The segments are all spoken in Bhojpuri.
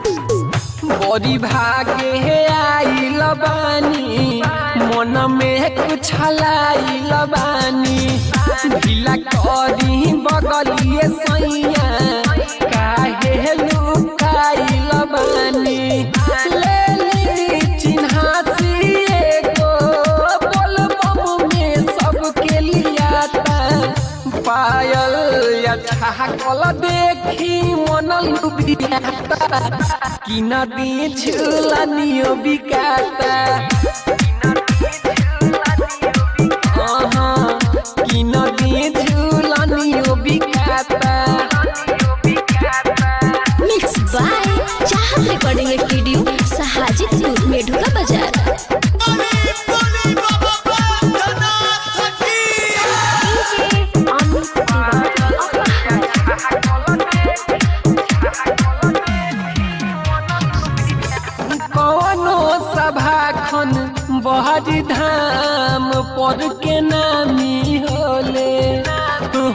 बड़ी भागे आइल बानी मन में कुछ लाइल बानी ढीला करी बगलिए सैया काहे लुकाइल बानी ले चिन्हासी एगो बोलबम में सबके लियाता पायल अच्छा कल देखी मन लुबियाता कि नदी झूलनियो बिकाता कि नदी झूलनियो बिकाता। मिक्स बाय चाहत रिकॉर्डिंग स्टूडियो सहाजितपुर मेढुका बाजार। सभाखन बहरी धाम पर के नामी होले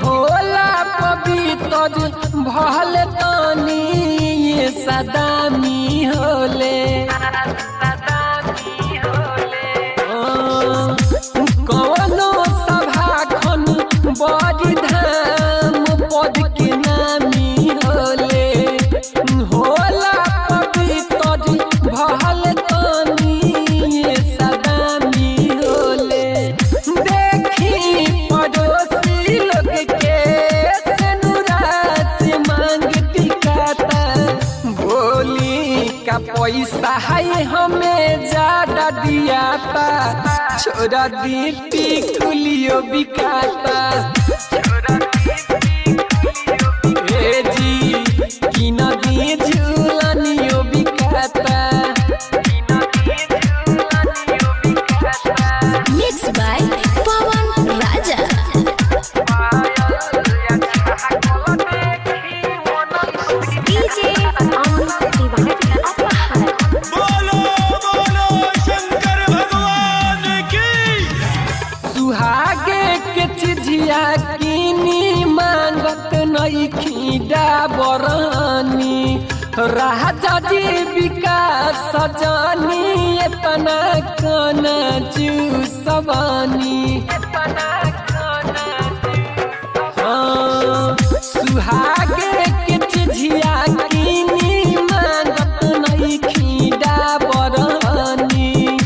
होला पवित्र भल तनी ये सदामी होले कौनो सभाखन बहरी धाम पर के नामी होले होला पवित्र भल पैसा है हमें ज्यादा दियाता छोड़ा दी टिकुलियो बिकाता जी कि नदी झूलनियो बिकाता। मिक्स बाय पवन राजा। सुहागे के चिझिया किनी मांगत नई खीडा बरानी राजा जी विकास सजानी इतना काना चूसवानी सुहागे के चिझिया किनी मांगत नई खीडा बरानी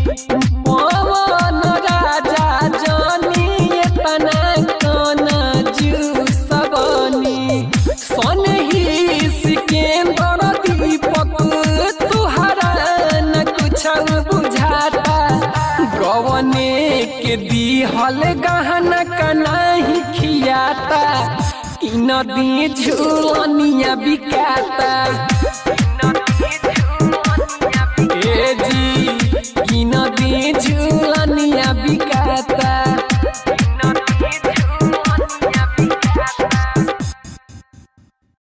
पवन राजा जानी इतना काना जूसवानी सनही सिकेंदर दीपक तुहरा न कुछ बुझाता गवने के दिहल गहना कनाही खियाता कि नदी झूलनिया बिकाता।